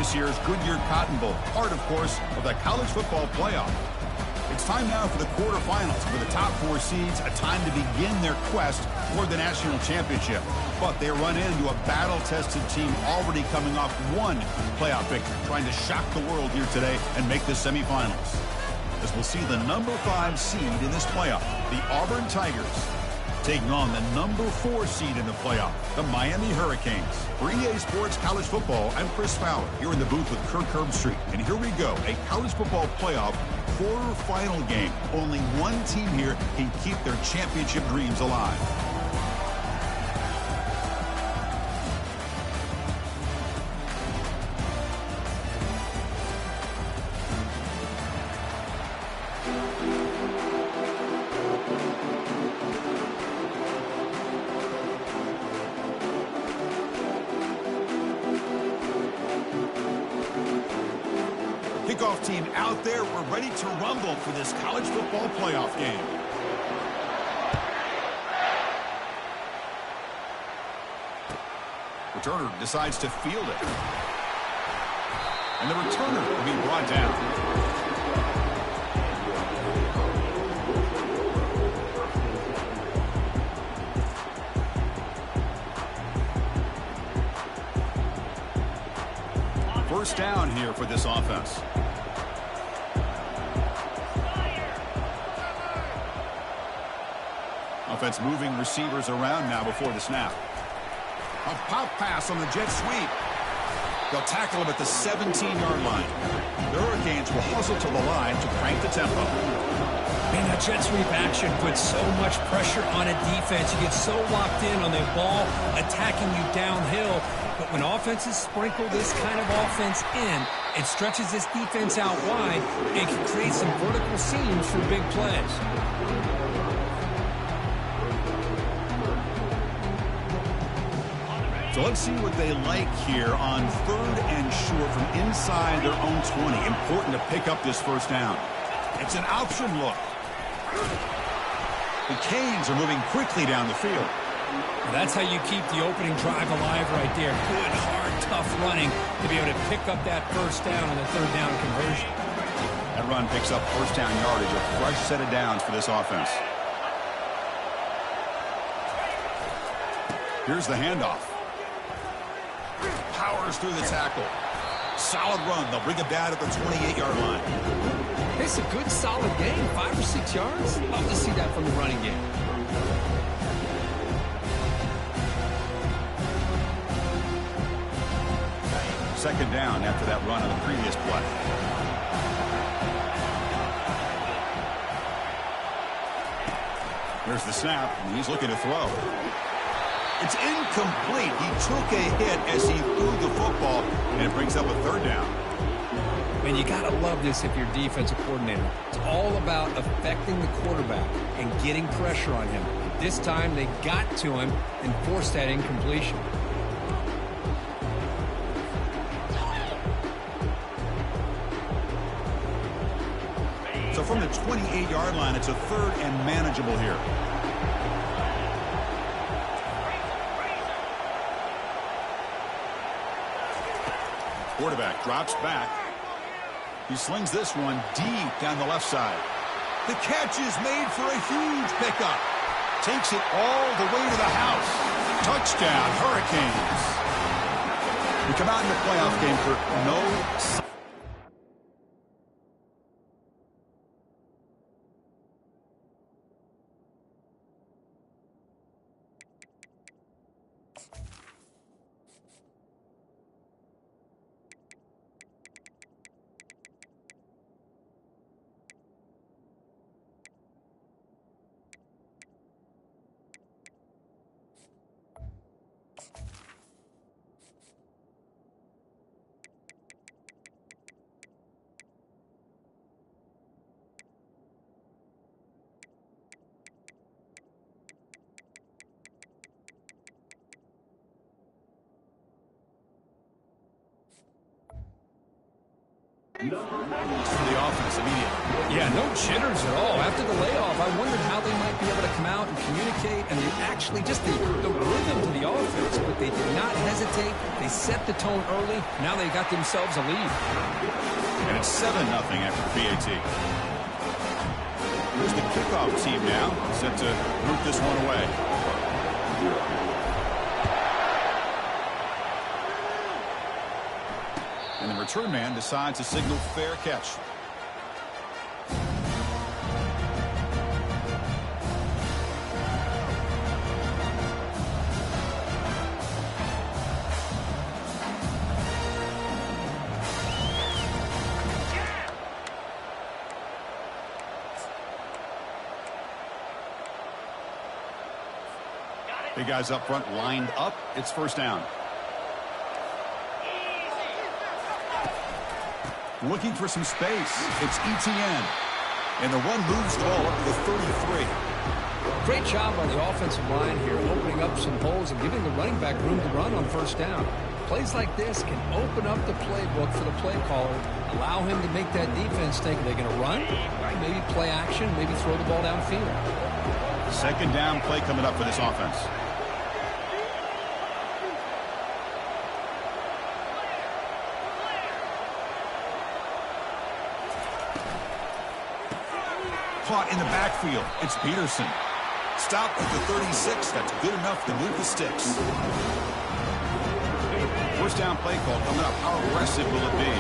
this year's Goodyear Cotton Bowl, part, of course, of the college football playoff. It's time now for the quarterfinals, for the top 4 seeds, a time to begin their quest for the national championship. But they run into a battle-tested team already coming off one playoff victory, trying to shock the world here today and make the semifinals. As we'll see the number 5 seed in this playoff, the Auburn Tigers, taking on the number 4 seed in the playoff, the Miami Hurricanes. For EA Sports College Football, I'm Chris Fowler, here in the booth with Kirk Herbstreit. And here we go, a college football playoff quarterfinal game. Only one team here can keep their championship dreams alive. Kickoff team out there. We're ready to rumble for this college football playoff game. Returner decides to field it. And the returner will be brought down. First down here for this offense. Offense moving receivers around now before the snap. A pop pass on the jet sweep. They'll tackle him at the 17-yard line. The Hurricanes will hustle to the line to crank the tempo. Man, that jet sweep action puts so much pressure on a defense. You get so locked in on the ball attacking you downhill. But when offenses sprinkle this kind of offense in, it stretches this defense out wide and can create some vertical seams for big plays. So let's see what they like here on 3rd and short from inside their own 20. Important to pick up this first down. It's an option look. The Canes are moving quickly down the field. That's how you keep the opening drive alive right there. Good, hard, tough running to be able to pick up that first down on the 3rd down conversion. That run picks up first down yardage, a fresh set of downs for this offense. Here's the handoff. Powers through the tackle. Solid run. They'll bring it down at the 28-yard line. It's a good, solid game. 5 or 6 yards. Love to see that from the running game. Second down after that run on the previous play. Here's the snap, and he's looking to throw. It's incomplete. He took a hit as he threw the football, and it brings up a 3rd down. And you got to love this if you're a defensive coordinator. It's all about affecting the quarterback and getting pressure on him. This time they got to him and forced that incompletion. So from the 28-yard line, it's a 3rd and manageable here. Quarterback drops back. He slings this one deep down the left side. The catch is made for a huge pickup. Takes it all the way to the house. Touchdown, Hurricanes. We come out in the playoff game for no... For the offense immediately. Yeah, no jitters at all. After the layoff, I wondered how they might be able to come out and communicate and actually just the rhythm to the offense. But they did not hesitate. They set the tone early. Now they got themselves a lead. And it's 7-0 after PAT. Here's the kickoff team now, set to root this one away. And the return man decides to signal fair catch. The guys up front lined up. It's first down. Looking for some space. It's ETN. And the run moves the ball up to the 33. Great job by the offensive line here, opening up some holes and giving the running back room to run on first down. Plays like this can open up the playbook for the play caller, allow him to make that defense think, are they going to run? Maybe play action, maybe throw the ball downfield. Second down play coming up for this offense. Caught in the backfield. It's Peterson. Stopped at the 36. That's good enough to move the sticks. First down play call coming up. How aggressive will it be?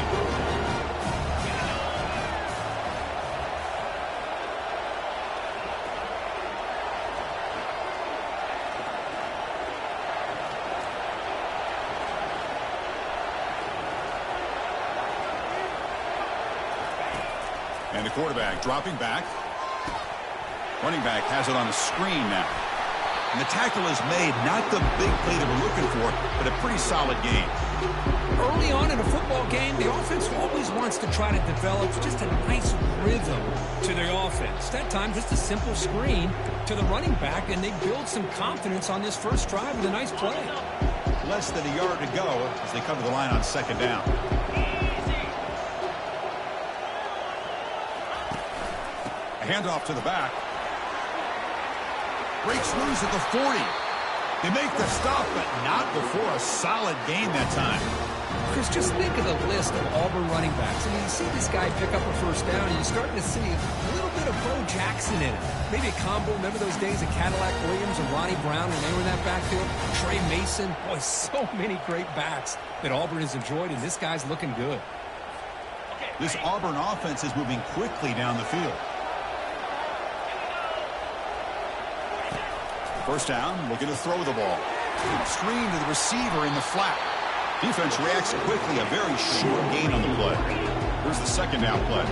And the quarterback dropping back. Running back has it on the screen now. And the tackle is made. Not the big play that we're looking for, but a pretty solid game. Early on in a football game, the offense always wants to try to develop just a nice rhythm to their offense. That time, just a simple screen to the running back, and they build some confidence on this first drive with a nice play. Less than a yard to go as they come to the line on second down. A handoff to the back. Breaks loose at the 40. They make the stop, but not before a solid gain that time. Chris, just think of the list of Auburn running backs. I mean, you see this guy pick up a first down, and you're starting to see a little bit of Bo Jackson in it. Maybe a combo. Remember those days of Cadillac Williams and Ronnie Brown when they were in that backfield? Trey Mason. Boy, so many great backs that Auburn has enjoyed, and this guy's looking good. This Auburn offense is moving quickly down the field. First down, looking to throw the ball. Screen to the receiver in the flat. Defense reacts quickly, a very short gain on the play. Here's the second down play.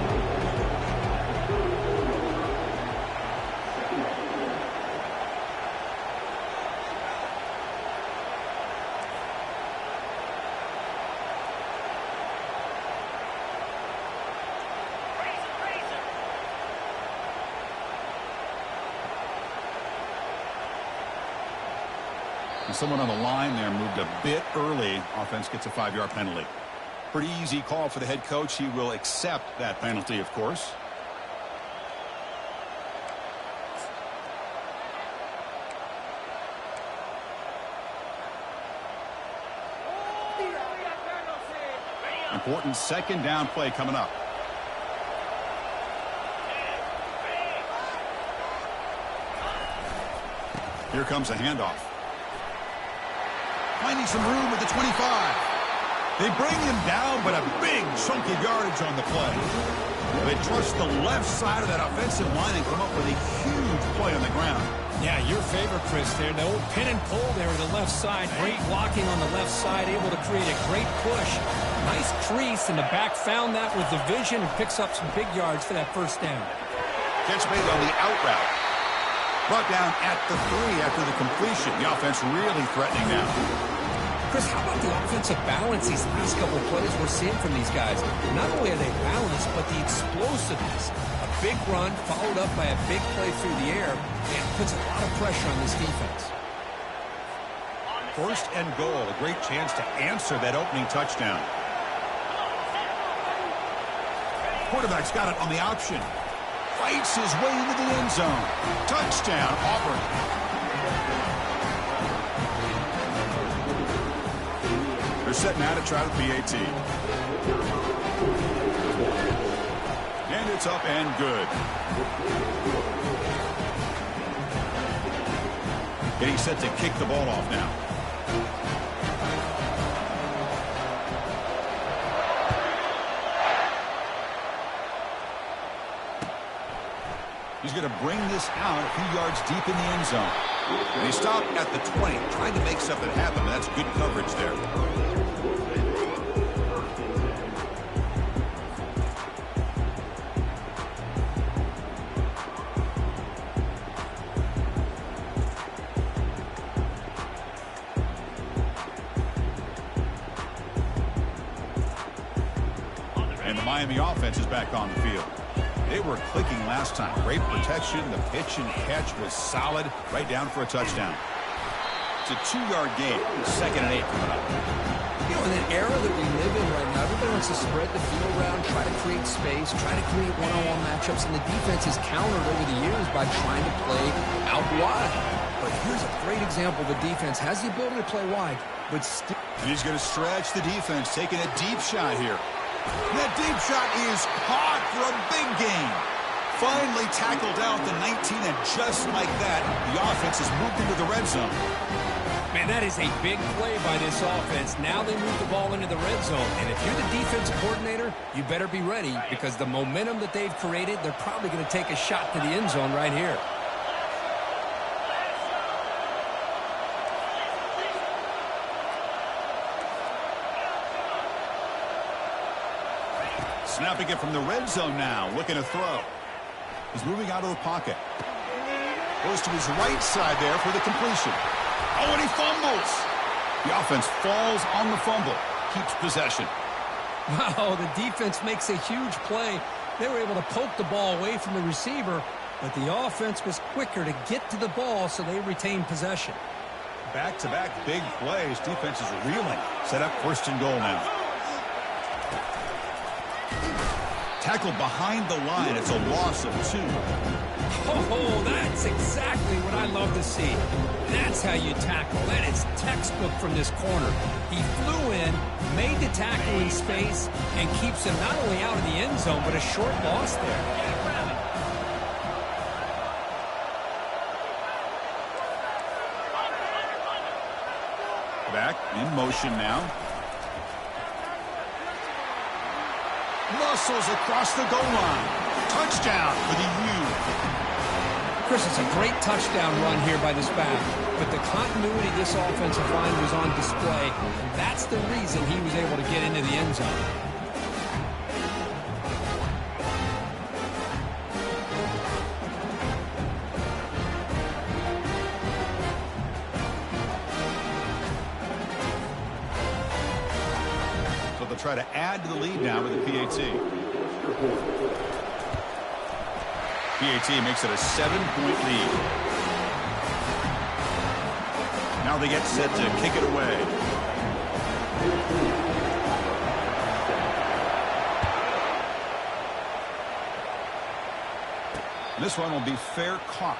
Someone on the line there moved a bit early. Offense gets a 5-yard penalty. Pretty easy call for the head coach. He will accept that penalty, of course. Important second down play coming up. Here comes a handoff. Finding some room at the 25. They bring him down, but a big chunk of yardage on the play. They trust the left side of that offensive line and come up with a huge play on the ground. Yeah, your favorite, Chris, there. The old pin and pull there to the left side. Great blocking on the left side, able to create a great push. Nice crease, and the back found that with the vision and picks up some big yards for that first down. Catch made on the out route. Brought down at the 3 after the completion. The offense really threatening now. Chris, how about the offensive balance these last couple of plays we're seeing from these guys? Not only are they balanced, but the explosiveness. A big run followed up by a big play through the air, and puts a lot of pressure on this defense. First and goal, a great chance to answer that opening touchdown. Quarterback's got it on the option. Fights his way into the end zone. Touchdown, Auburn. They're set now to try the PAT. And it's up and good. Getting set to kick the ball off now. He's going to bring this out a few yards deep in the end zone. And he stopped at the 20, trying to make something happen. That's good coverage there. And the Miami offense is back on the field. They were clicking last time. Great protection. The pitch and catch was solid. Right down for a touchdown. It's a 2-yard gain. 2nd and 8 coming up. You know, in an era that we live in right now, everybody wants to spread the field around, try to create space, try to create one-on-one matchups, and the defense has countered over the years by trying to play out wide. But here's a great example. The defense has the ability to play wide, but still... And he's going to stretch the defense, taking a deep shot here. And that deep shot is caught for a big gain. Finally tackled out the 19, and just like that, the offense has moved into the red zone. Man, that is a big play by this offense. Now they move the ball into the red zone. And if you're the defensive coordinator, you better be ready, because the momentum that they've created, they're probably going to take a shot to the end zone right here. Snapping it from the red zone now, looking to throw. He's moving out of the pocket. Goes to his right side there for the completion. Oh, and he fumbles. The offense falls on the fumble. Keeps possession. Wow, the defense makes a huge play. They were able to poke the ball away from the receiver, but the offense was quicker to get to the ball, so they retained possession. Back-to-back big plays. Defense is reeling. Set up 1st and goal now. Tackled behind the line. It's a loss of 2. Oh, that's exactly what I love to see. That's how you tackle. That is textbook from this corner. He flew in, made the tackle in space, and keeps him not only out of the end zone, but a short loss there. Back in motion now. Muscles across the goal line. Touchdown for the U. Chris, it's a great touchdown run here by this back, but the continuity of this offensive line was on display, and that's the reason he was able to get into the end zone. Try to add to the lead now with the PAT. PAT makes it a 7-point lead. Now they get set to kick it away. And this one will be fair caught.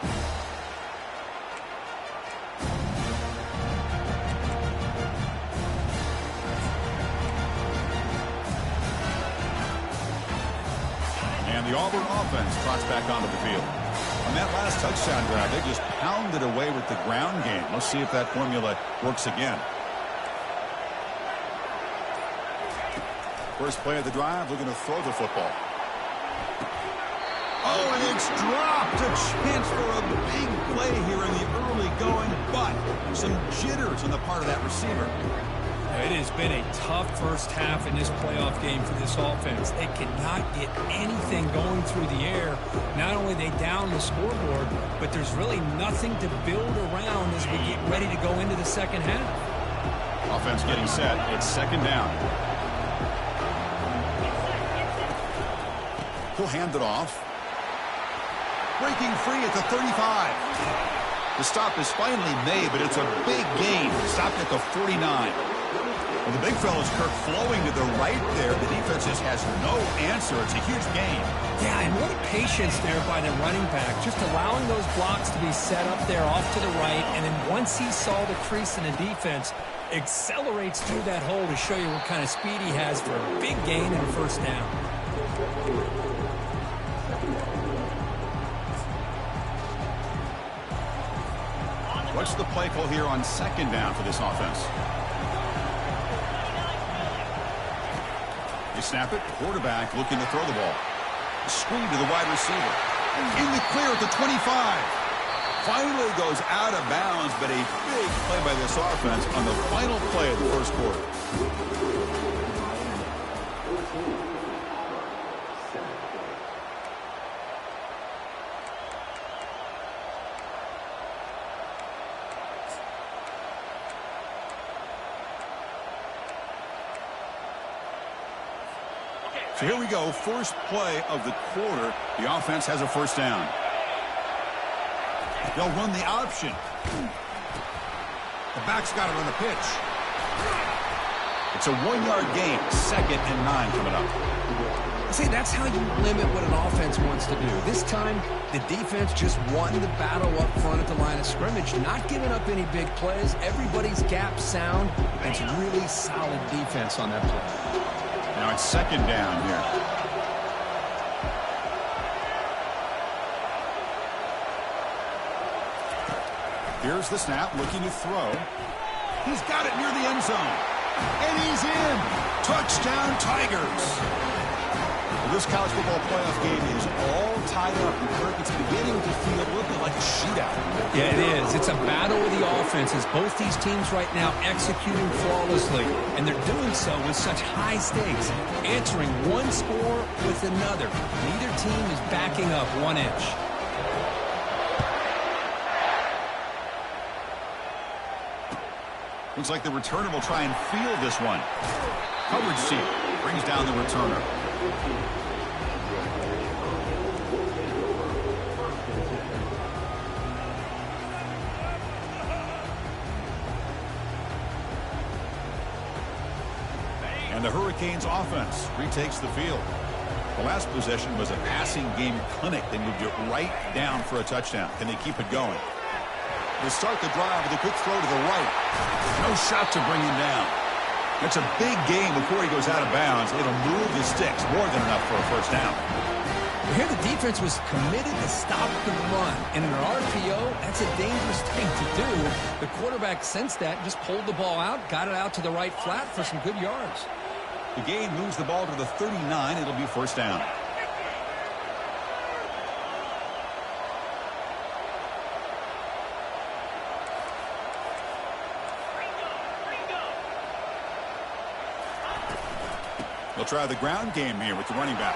The Auburn offense trots back onto the field. On that last touchdown drive, they just pounded away with the ground game. Let's see if that formula works again. First play of the drive, looking to throw the football. Oh, and it's dropped. A chance for a big play here in the early going, but some jitters on the part of that receiver. It has been a tough first half in this playoff game for this offense. They cannot get anything going through the air. Not only they down the scoreboard, but there's really nothing to build around as we get ready to go into the second half. Offense getting set. It's 2nd down. He'll hand it off. Breaking free at the 35. The stop is finally made, but it's a big gain. Stopped at the 49. Well, the big fella's Kirk flowing to the right there. The defense just has no answer. It's a huge gain. Yeah, and what patience there by the running back, just allowing those blocks to be set up there off to the right, and then once he saw the crease in the defense, accelerates through that hole to show you what kind of speed he has for a big gain and a first down. What's the play call here on second down for this offense? They snap it. Quarterback looking to throw the ball. Screen to the wide receiver. In the clear at the 25. Finally goes out of bounds, but a big play by this offense on the final play of the first quarter. So here we go, first play of the quarter. The offense has a first down. They'll run the option. The back's got it on the pitch. It's a 1-yard gain, 2nd and 9 coming up. See, that's how you limit what an offense wants to do. This time, the defense just won the battle up front at the line of scrimmage, not giving up any big plays. Everybody's gap sound. It's really solid defense on that play. Now it's second down here. Here's the snap, looking to throw. He's got it near the end zone. And he's in. Touchdown, Tigers. Well, this college football playoff game is all tied up. And Kirk, it's beginning to feel a little bit like a shootout. Yeah, it is. It's a battle of the offenses. Both these teams right now executing flawlessly. And they're doing so with such high stakes. Answering one score with another. Neither team is backing up 1 inch. Looks like the returner will try and field this one. Coverage team brings down the returner. And the Hurricanes offense retakes the field. The last possession was a passing game clinic. They moved it right down for a touchdown. Can they keep it going? They start the drive with a quick throw to the right. No shot to bring him down. That's a big gain before he goes out of bounds. It'll move the sticks, more than enough for a first down. Here the defense was committed to stop the run. And in an RPO, that's a dangerous thing to do. The quarterback sensed that, just pulled the ball out, got it out to the right flat for some good yards. The gain moves the ball to the 39. It'll be first down. They'll try the ground game here with the running back.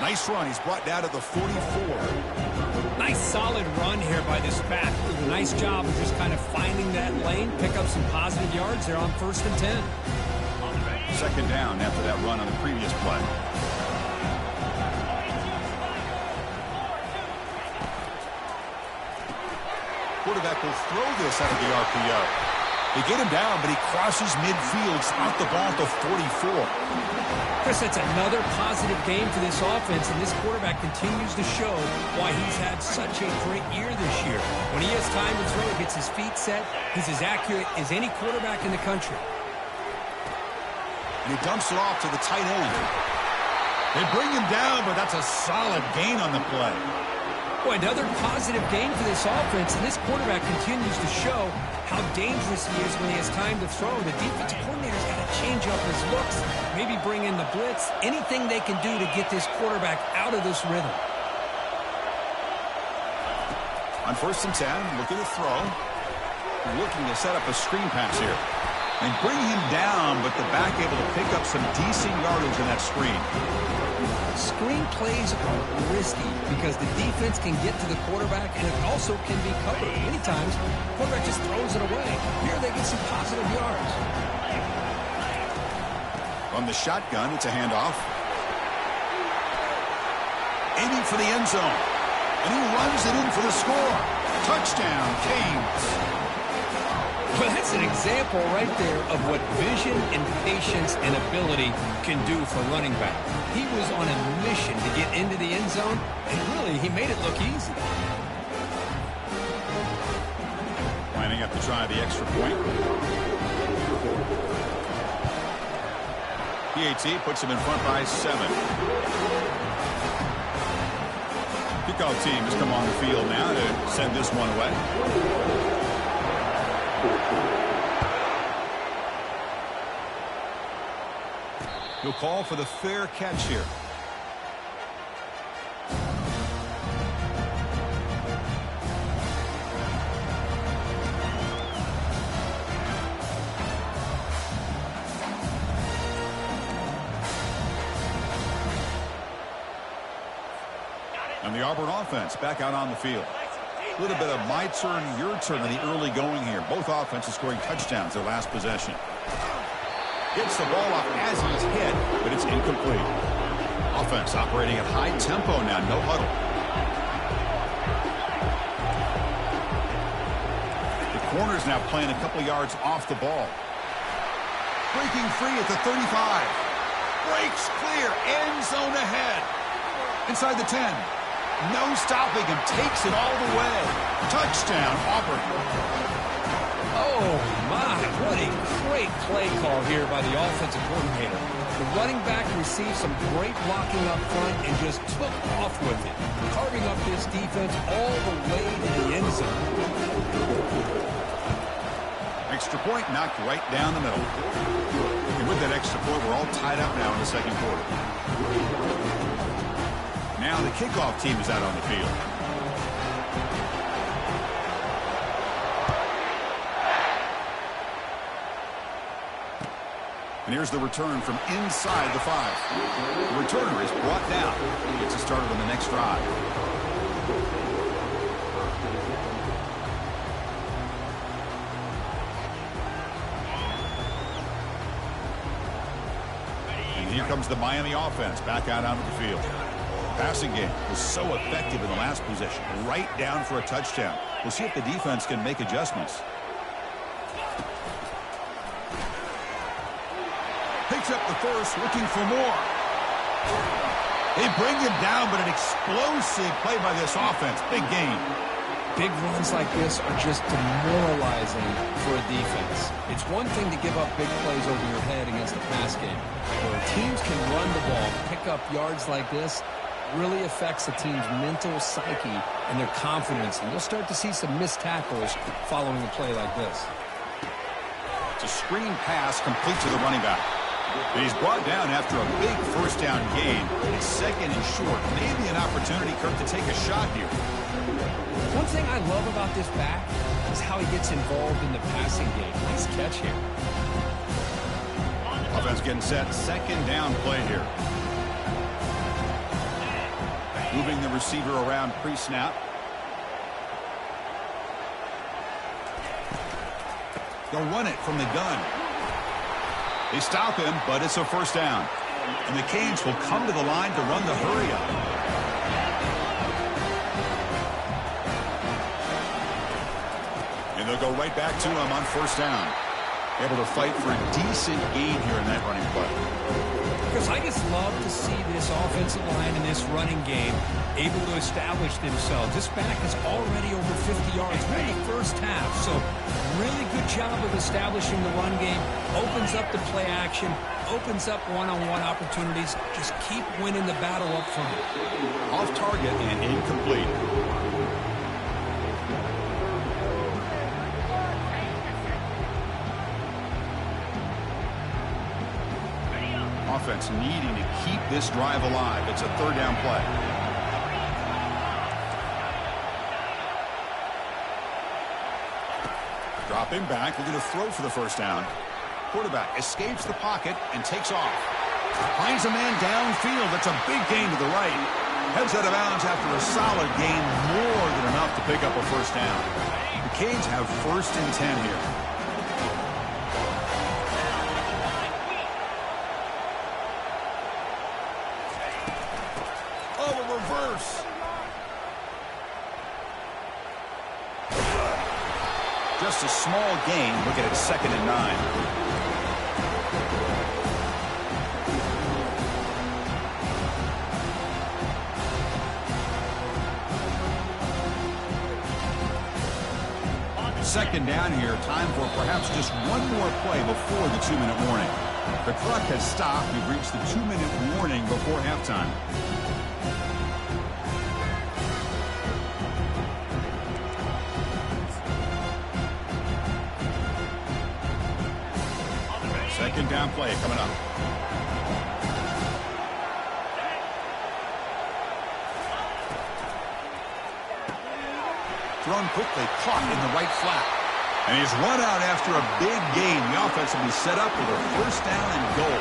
Nice run. He's brought down to the 44. Nice solid run here by this back. Did a nice job of just kind of finding that lane, pick up some positive yards there on 1st and 10. Second down after that run on the previous play. Quarterback will throw this out of the RPO. They get him down, but he crosses midfield, out the ball to 44. Chris, that's another positive game for this offense, and this quarterback continues to show why he's had such a great year this year. When he has time to throw, he gets his feet set. He's as accurate as any quarterback in the country. And he dumps it off to the tight end. They bring him down, but that's a solid gain on the play. Boy, another positive game for this offense, and this quarterback continues to show how dangerous he is when he has time to throw. The defensive coordinator's got to change up his looks, maybe bring in the blitz, anything they can do to get this quarterback out of this rhythm. On 1st and 10, looking to throw. Looking to set up a screen pass here. And bring him down, but the back able to pick up some decent yardage in that screen. Screen plays are risky because the defense can get to the quarterback, and it also can be covered. Many times, the quarterback just throws it away. Here they get some positive yards. From the shotgun, it's a handoff. Aiming for the end zone. And he runs it in for the score. Touchdown, Canes. Well, that's an example right there of what vision and patience and ability can do for running back. He was on a mission to get into the end zone, and really, he made it look easy. Lining up to try the extra point. PAT puts him in front by 7. Kickoff team has come on the field now to send this one away. He'll call for the fair catch here. And the Auburn offense back out on the field. A little bit of my turn, your turn in the early going here. Both offenses scoring touchdowns their last possession. Gets the ball off as he's hit, but it's incomplete. Offense operating at high tempo now, no huddle. The corner's now playing a couple yards off the ball. Breaking free at the 35. Breaks clear, end zone ahead. Inside the 10. No stopping him, takes it all the way. Touchdown, Auburn. Oh, my, what a great play call here by the offensive coordinator. The running back received some great blocking up front and just took off with it, carving up this defense all the way to the end zone. Extra point knocked right down the middle. And with that extra point, we're all tied up now in the second quarter. Now the kickoff team is out on the field. And here's the return from inside the 5. The returner is brought down. He gets it started on the next drive. And here comes the Miami offense back out onto the field. Passing game was so effective in the last possession. Right down for a touchdown. We'll see if the defense can make adjustments. Picks up the first, looking for more. They bring him down, but an explosive play by this offense. Big game. Big runs like this are just demoralizing for a defense. It's one thing to give up big plays over your head against the pass game. Where teams can run the ball, pick up yards like this, really affects the team's mental psyche and their confidence. And you'll start to see some missed tackles following a play like this. It's a screen pass complete to the running back. And he's brought down after a big first down gain. It's second and short. Maybe an opportunity, Kirk, to take a shot here. One thing I love about this back is how he gets involved in the passing game. Nice catch here. Offense getting set. Second down play here. Moving the receiver around pre-snap. They'll run it from the gun. They stop him, but it's a first down. And the Canes will come to the line to run the hurry up. And they'll go right back to him on first down. Able to fight for a decent gain here in that running play. Because I just love to see this offensive line in this running game able to establish themselves. This back is already over 50 yards in the first half. So really good job of establishing the run game. Opens up the play action. Opens up one-on-one opportunities. Just keep winning the battle up front. Off target and incomplete. Offense needing to keep this drive alive. It's a third down play. Dropping back, looking to throw for the first down. Quarterback escapes the pocket and takes off. Finds a man downfield. That's a big gain to the right. Heads out of bounds after a solid gain, more than enough to pick up a first down. The Canes have first and 10 here. Just a small gain. Look at it, 2nd and 9. Second down here. Time for perhaps just one more play before the 2-minute warning. The clock has stopped. We've reached the 2-minute warning before halftime. Second down play coming up. Thrown quickly, caught in the right flat. And he's run out after a big gain. The offense will be set up with a 1st down and goal.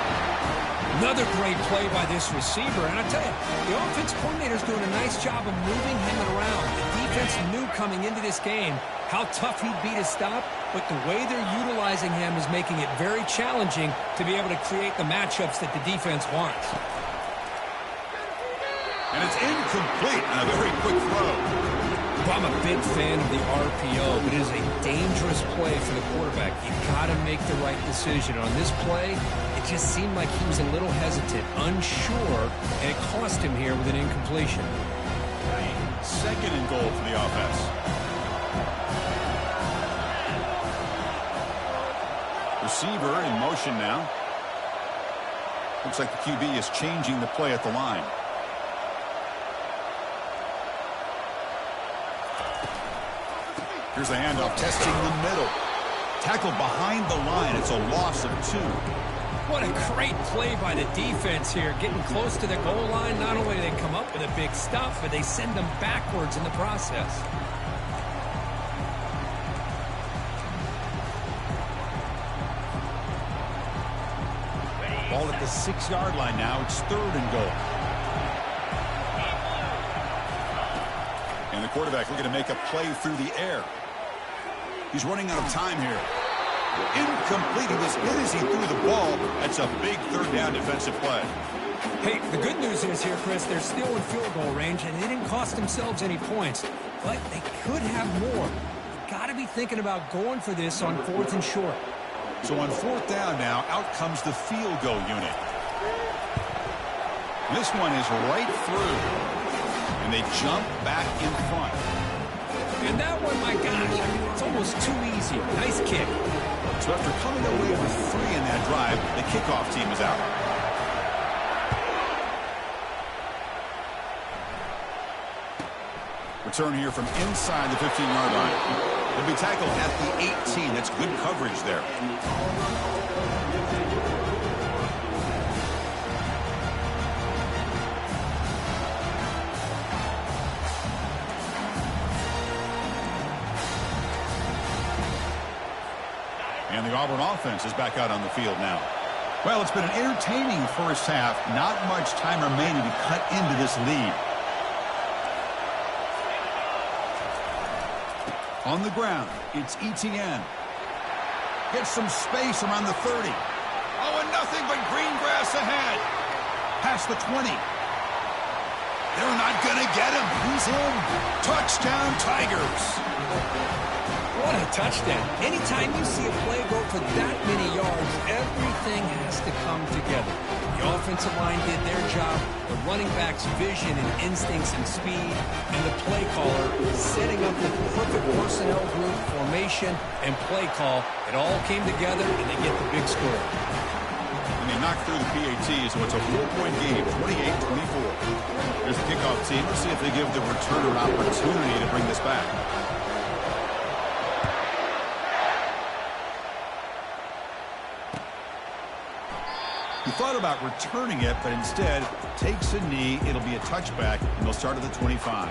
Another great play by this receiver. And I tell you, the offense coordinator's doing a nice job of moving him around. The defense knew coming into this game how tough he'd be to stop, but the way they're utilizing him is making it very challenging to be able to create the matchups that the defense wants. And it's incomplete on a very quick throw. I'm a big fan of the RPO, but it is a dangerous play for the quarterback. You've got to make the right decision. On this play, it just seemed like he was a little hesitant, unsure, and it cost him here with an incompletion. 2nd and goal for the offense. Receiver in motion now. Looks like the QB is changing the play at the line. Here's the handoff, testing the middle. Tackle behind the line. It's a loss of 2. What a great play by the defense here. Getting close to the goal line, not only do they come up with a big stop, but they send them backwards in the process. Ball at the 6-yard line now. It's 3rd and goal. And the quarterback looking to make a play through the air. He's running out of time here. Incomplete. He was hit as he threw the ball. That's a big 3rd down defensive play. Hey, the good news is here, Chris, they're still in field goal range, and they didn't cost themselves any points. But they could have more. You've got to be thinking about going for this on 4th and short. So on 4th down now, out comes the field goal unit. This one is right through. And they jump back in front. And that one, my gosh, I mean, it's almost too easy. Nice kick. So after coming away with 3 in that drive, the kickoff team is out. Return here from inside the 15-yard line. He'll be tackled at the 18. That's good coverage there. And the Auburn offense is back out on the field now. Well, it's been an entertaining first half. Not much time remaining to cut into this lead. On the ground, it's Etienne. Gets some space around the 30. Oh, and nothing but green grass ahead. Past the 20. They're not going to get him. He's in. Touchdown, Tigers. What a touchdown. Anytime you see a play go for that many yards, everything has to come together. The offensive line did their job, the running back's vision and instincts and speed, and the play caller setting up the perfect personnel group, formation, and play call. It all came together, and they get the big score. And they knocked through the PAT, so it's a 4-point game, 28-24. Here's the kickoff team. Let's see if they give the returner an opportunity to bring this back. He thought about returning it, but instead takes a knee. It'll be a touchback, and they'll start at the 25.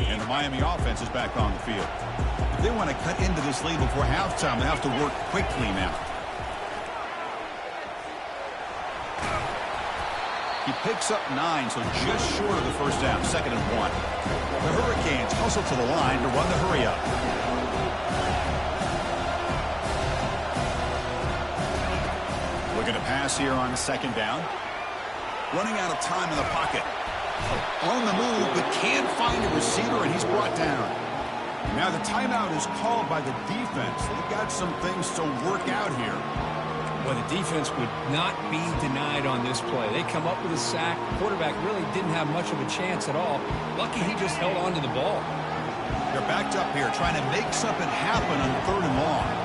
And the Miami offense is back on the field. If they want to cut into this lead before halftime, they have to work quickly now. He picks up 9, so just short of the first down, 2nd and 1. The Hurricanes hustle to the line to run the hurry up. Looking to pass here on the second down. Running out of time in the pocket. On the move, but can't find a receiver, and he's brought down. Now the timeout is called by the defense. They've got some things to work out here. Well, the defense would not be denied on this play. They come up with a sack. The quarterback really didn't have much of a chance at all. Lucky he just held on to the ball. They're backed up here trying to make something happen on 3rd and long.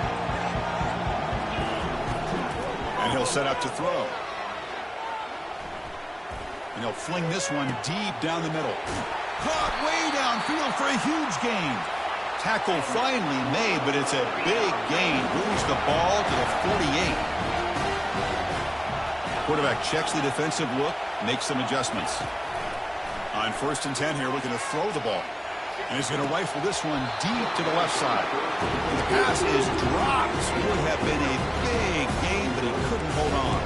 And he'll set up to throw. And he'll fling this one deep down the middle. Caught way downfield for a huge gain. Tackle finally made, but it's a big gain. Moves the ball to the 48. Quarterback checks the defensive look, makes some adjustments. On 1st and 10 here, looking to throw the ball. And he's going to rifle this one deep to the left side. And the pass is dropped. Would have been a big gain, but he couldn't hold on.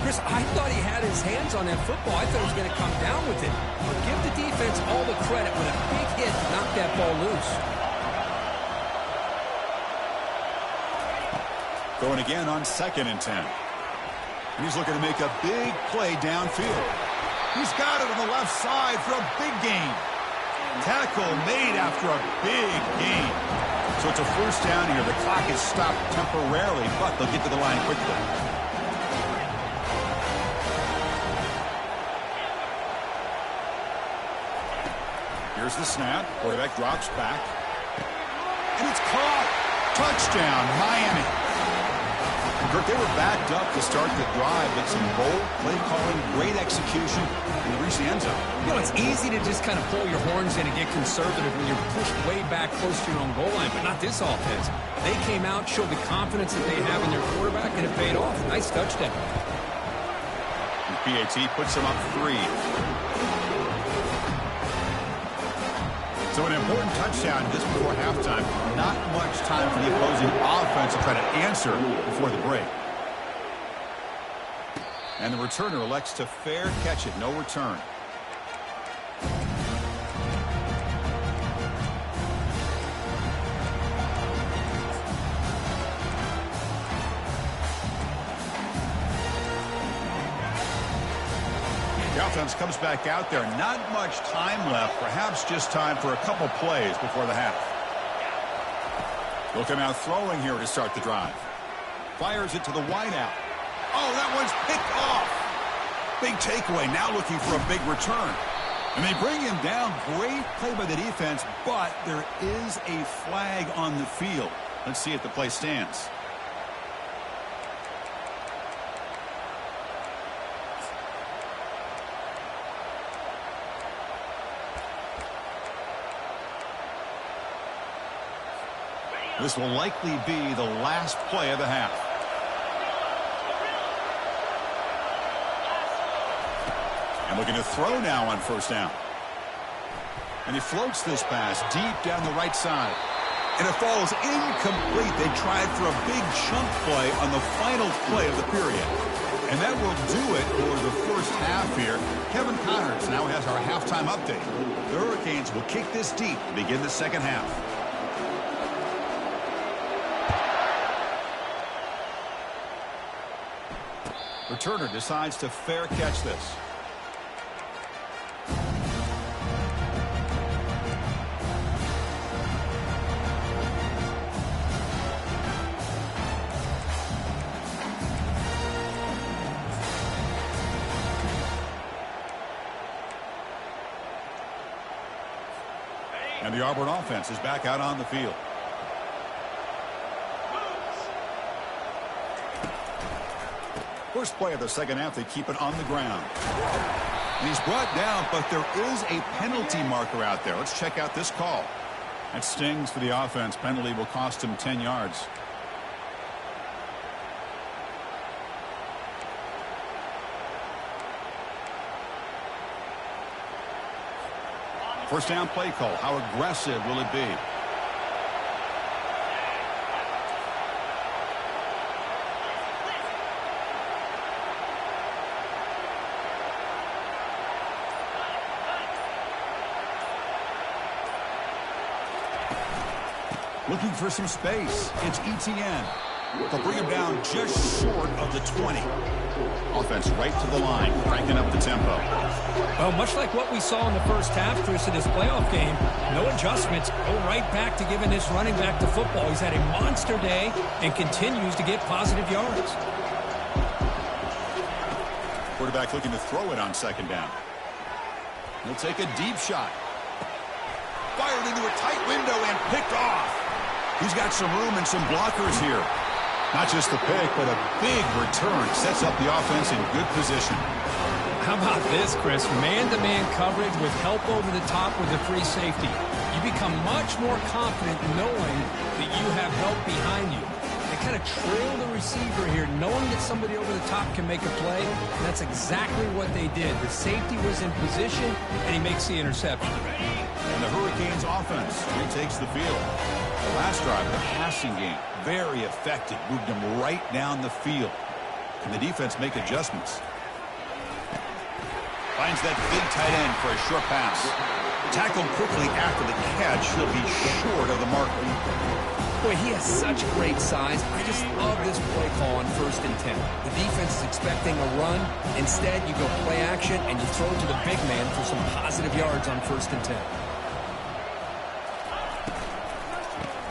Chris, I thought he had his hands on that football. I thought he was going to come down with it. But give the defense all the credit when a big hit knocked that ball loose. Going again on 2nd and 10. He's looking to make a big play downfield. He's got it on the left side for a big gain. Tackle made after a big gain. So it's a 1st down here. The clock is stopped temporarily, but they'll get to the line quickly. Here's the snap. Quarterback drops back. And it's caught. Touchdown, Miami. Kirk, they were backed up to start the drive, but some bold play calling, great execution, and they reached the end zone. You know, it's easy to just kind of pull your horns in and get conservative when you're pushed way back close to your own goal line, but not this offense. They came out, showed the confidence that they have in their quarterback, and it paid off. Nice touchdown. And PAT puts them up 3. So an important touchdown just before halftime. Not much time for the opposing offense to try to answer before the break. And the returner elects to fair catch it. No return. The offense comes back out there. Not much time left. Perhaps just time for a couple plays before the half. They'll come out throwing here to start the drive. Fires it to the wideout. Oh, that one's picked off. Big takeaway. Now looking for a big return. And they bring him down. Great play by the defense, but there is a flag on the field. Let's see if the play stands. This will likely be the last play of the half. And looking to throw now on 1st down. And he floats this pass deep down the right side. And it falls incomplete. They tried for a big chunk play on the final play of the period. And that will do it for the first half here. Kevin Connors now has our halftime update. The Hurricanes will kick this deep to begin the second half. Returner decides to fair catch this. And the Auburn offense is back out on the field. First play of the second half, they keep it on the ground. And he's brought down, but there is a penalty marker out there. Let's check out this call. That stings for the offense. Penalty will cost him 10 yards. First down play call. How aggressive will it be? Looking for some space. It's Etienne. They'll bring him down just short of the 20. Offense right to the line, cranking up the tempo. Well, much like what we saw in the first half, Chris, in this playoff game, no adjustments. Go right back to giving this running back to football. He's had a monster day and continues to get positive yards. Quarterback looking to throw it on second down. He'll take a deep shot. Fired into a tight window and picked off. He's got some room and some blockers here. Not just the pick, but a big return sets up the offense in good position. How about this, Chris? Man-to-man coverage with help over the top with the free safety. You become much more confident knowing that you have help behind you. They kind of trail the receiver here, knowing that somebody over the top can make a play. And that's exactly what they did. The safety was in position, and he makes the interception. And the Hurricanes offense retakes the field. The last drive, the passing game, very effective. Moved them right down the field. Can the defense make adjustments? Finds that big tight end for a short pass. Tackled quickly after the catch. He'll be short of the marker. Boy, he has such great size. I just love this play call on 1st and 10. The defense is expecting a run. Instead, you go play action, and you throw to the big man for some positive yards on 1st and 10.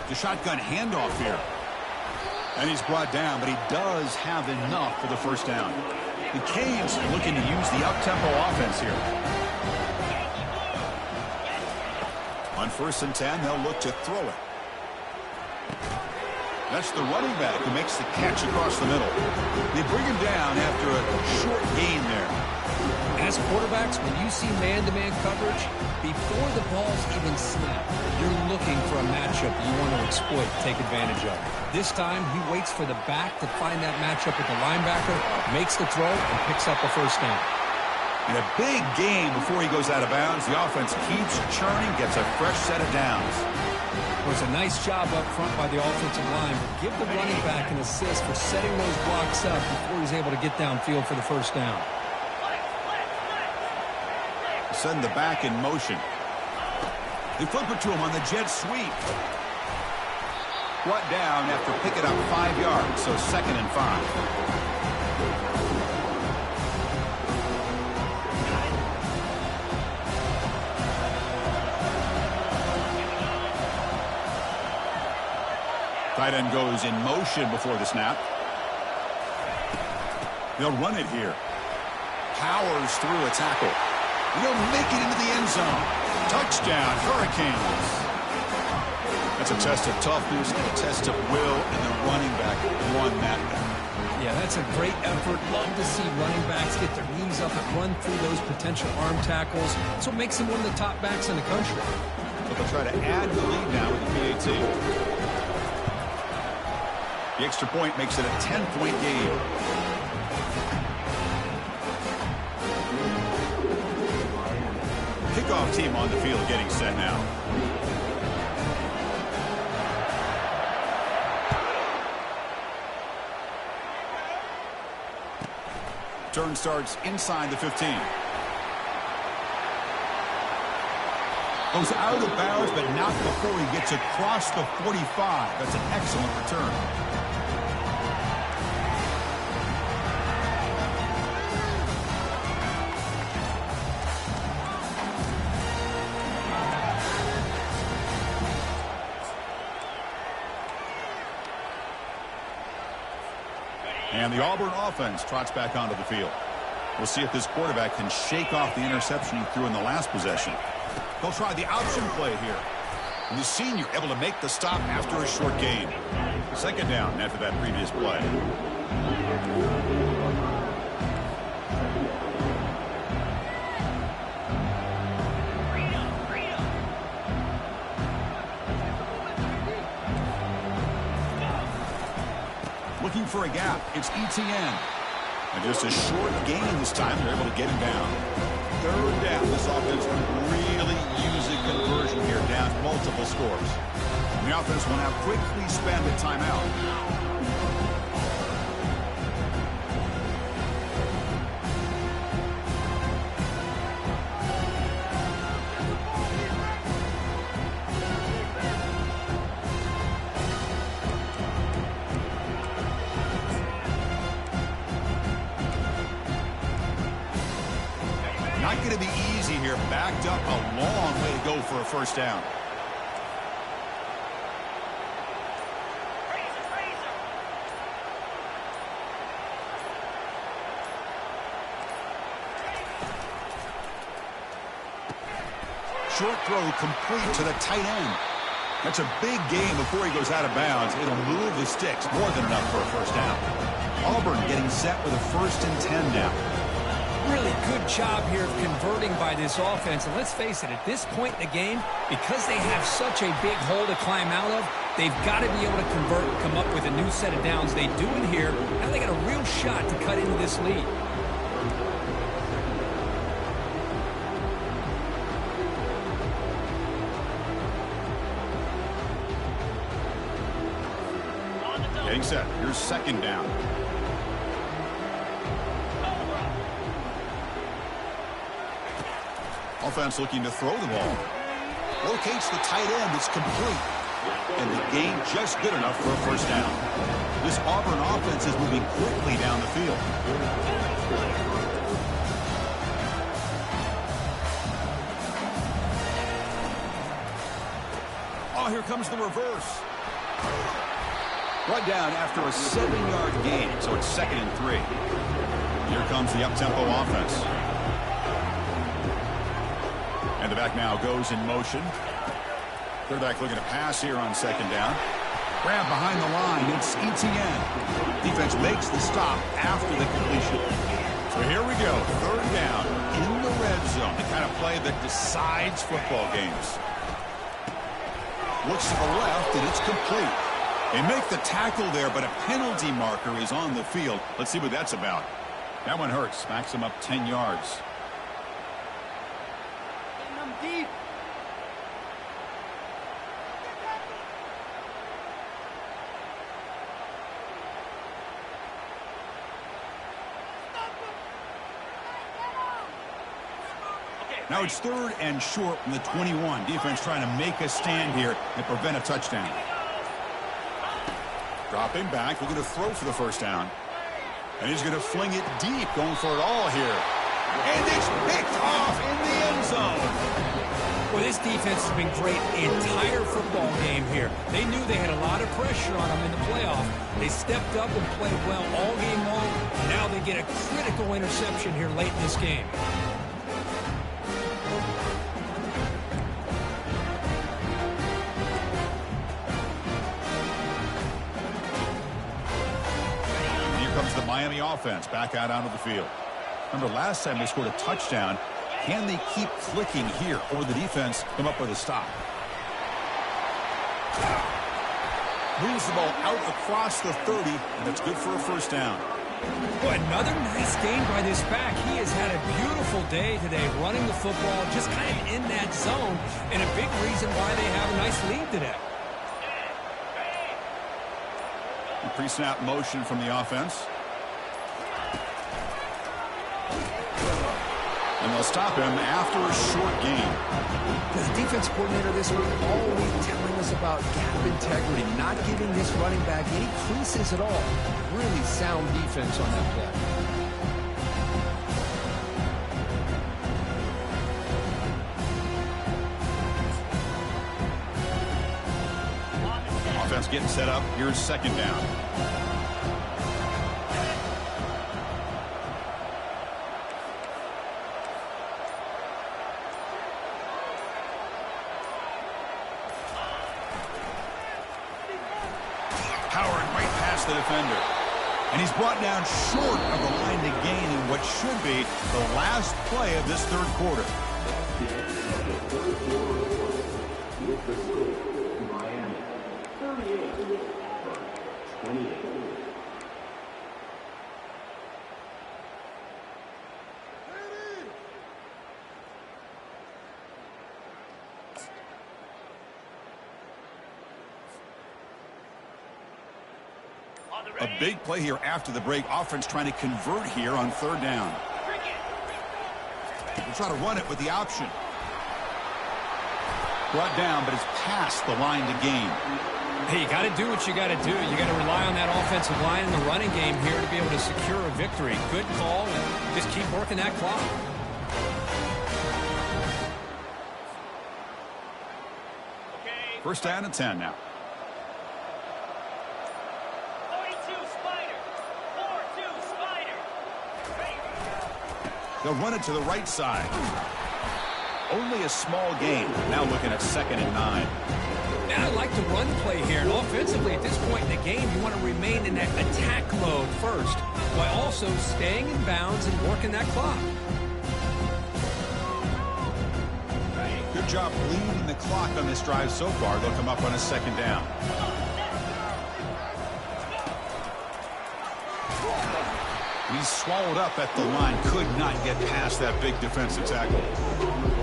The shotgun handoff here. And he's brought down, but he does have enough for the first down. The Canes looking to use the up-tempo offense here. On 1st and 10, they'll look to throw it. That's the running back who makes the catch across the middle. They bring him down after a short gain there. As quarterbacks, when you see man-to-man coverage, before the ball's even snapped, you're looking for a matchup you want to exploit, take advantage of. This time, he waits for the back to find that matchup with the linebacker, makes the throw, and picks up a first down. And a big gain before he goes out of bounds. The offense keeps churning, gets a fresh set of downs. It was a nice job up front by the offensive line. Give the running back an assist for setting those blocks up before he's able to get downfield for the first down. Send the back in motion. They flip it to him on the jet sweep. Brought down after picking up 5 yards, so 2nd and 5. Tight end goes in motion before the snap. They'll run it here. Powers through a tackle. He'll make it into the end zone. Touchdown, Hurricanes. That's a test of toughness, a test of will, and the running back won that one. Yeah, that's a great effort. Love to see running backs get their knees up and run through those potential arm tackles. That's what makes him one of the top backs in the country. But they'll try to add the lead now with the PAT. The extra point makes it a 10-point game. Kickoff team on the field getting set now. Turn starts inside the 15. Goes out of bounds, but not before he gets across the 45. That's an excellent return. And the Auburn offense trots back onto the field. We'll see if this quarterback can shake off the interception he threw in the last possession. They'll try the option play here. And the senior able to make the stop after a short gain. 2nd down after that previous play. Looking for a gap. It's ETN. And just a short gain this time. They're able to get him down. 3rd down. This offense can really use a conversion here. Down multiple scores. And the offense will now quickly spend a timeout. Not going to be easy here. Backed up a long way to go for a first down. Short throw complete to the tight end. That's a big gain before he goes out of bounds. It'll move the sticks. More than enough for a first down. Auburn getting set with a 1st and 10 now. Really good job here of converting by this offense. And let's face it, at this point in the game, because they have such a big hole to climb out of, they've got to be able to convert and come up with a new set of downs. They do it here. Now they got a real shot to cut into this lead. Getting set. Here's 2nd down. Offense looking to throw the ball. Locates the tight end. It's complete. And the gain just good enough for a first down. This Auburn offense is moving quickly down the field. Oh, here comes the reverse. Brought down after a 7-yard gain, so it's 2nd and 3. Here comes the up-tempo offense. And the back now goes in motion. Quarterback looking to pass here on 2nd down. Grab behind the line. It's Etienne. Defense makes the stop after the completion. So here we go. 3rd down in the red zone. The kind of play that decides football games. Looks to the left, and it's complete. They make the tackle there, but a penalty marker is on the field. Let's see what that's about. That one hurts. Smacks him up 10 yards. Deep. Now it's 3rd and short from the 21. Defense trying to make a stand here and prevent a touchdown. Dropping back, looking to throw for the first down. And he's going to fling it deep, going for it all here. And it's picked off in the end zone. Well, this defense has been great the entire football game here. They knew they had a lot of pressure on them in the playoff. They stepped up and played well all game long. Now they get a critical interception here late in this game. The Miami offense back out onto the field. Remember last time they scored a touchdown. Can they keep clicking here, or the defense come up with a stop? Moves the ball out across the 30, and it's good for a first down. Boy, another nice game by this back. He has had a beautiful day today running the football, just kind of in that zone, and a big reason why they have a nice lead today. Pre-snap motion from the offense. And they'll stop him after a short gain. The defense coordinator this week all week telling us about gap integrity, not giving this running back any creases at all. Really sound defense on that play. Offense getting set up. Here's 2nd down. Powering right past the defender. And he's brought down short of the line to gain in what should be the last play of this 3rd quarter. A big play here after the break. Offense trying to convert here on 3rd down. We'll try to run it with the option. Brought down, but it's past the line to gain. Hey, you got to do what you got to do. You got to rely on that offensive line in the running game here to be able to secure a victory. Good call, and just keep working that clock. First down and 10 now. 42 Spider. 4-2 Spider. They'll run it to the right side. Only a small gain. Now looking at 2nd and 9. Now I like the run play here. And offensively, at this point in the game, you want to remain in that attack mode first, while also staying in bounds and working that clock. Good job bleeding the clock on this drive so far. They'll come up on a 2nd down. He's swallowed up at the line. Could not get past that big defensive tackle.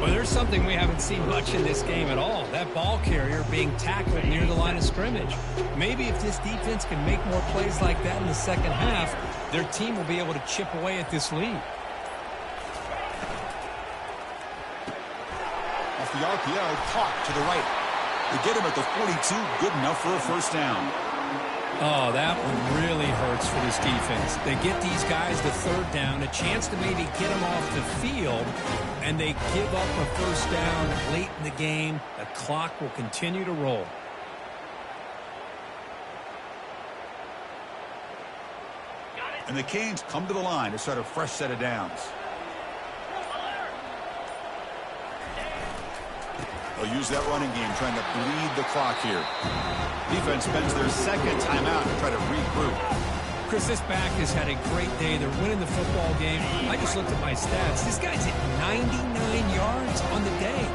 Well, there's something we haven't seen much in this game at all. That ball carrier being tackled near the line of scrimmage. Maybe if this defense can make more plays like that in the second half, their team will be able to chip away at this lead. Off the RPO, caught to the right. They get him at the 42. Good enough for a first down. Oh, that one really hurts for this defense. They get these guys the 3rd down, a chance to maybe get them off the field, and they give up a first down late in the game. The clock will continue to roll. And the Canes come to the line to start a fresh set of downs. They'll use that running game, trying to bleed the clock here. Defense spends their 2nd timeout to try to regroup. Chris, this back has had a great day. They're winning the football game. I just looked at my stats. This guy's hit 99 yards on the day.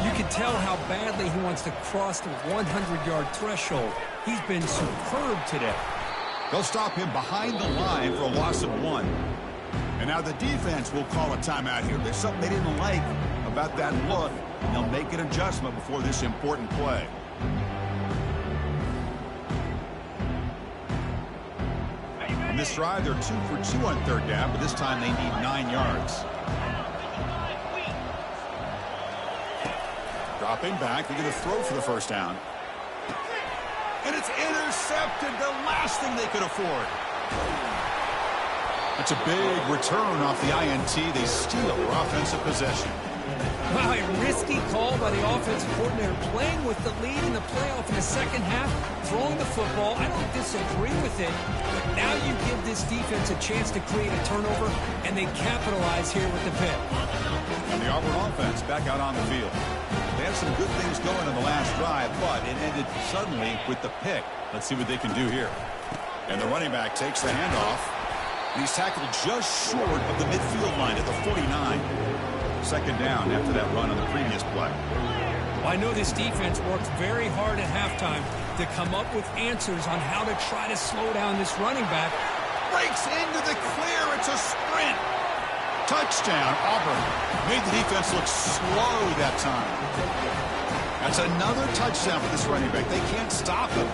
You can tell how badly he wants to cross the 100-yard threshold. He's been superb today. They'll stop him behind the line for a loss of 1. And now the defense will call a timeout here. There's something they didn't like about that look, and they'll make an adjustment before this important play. On this drive, they're 2 for 2 on 3rd down, but this time they need 9 yards. Dropping back, they're going to throw for the first down. And it's intercepted, the last thing they could afford. That's a big return off the INT. They steal their offensive possession. Wow, a risky call by the offensive coordinator, playing with the lead in the playoff in the second half, throwing the football. I don't disagree with it, but now you give this defense a chance to create a turnover, and they capitalize here with the pick. And the Auburn offense back out on the field. They had some good things going in the last drive, but it ended suddenly with the pick. Let's see what they can do here. And the running back takes the handoff. And he's tackled just short of the midfield line at the 49. 2nd down after that run on the previous play. Well, I know this defense worked very hard at halftime to come up with answers on how to try to slow down this running back. Breaks into the clear. It's a sprint. Touchdown, Auburn. Made the defense look slow that time. That's another touchdown for this running back. They can't stop him.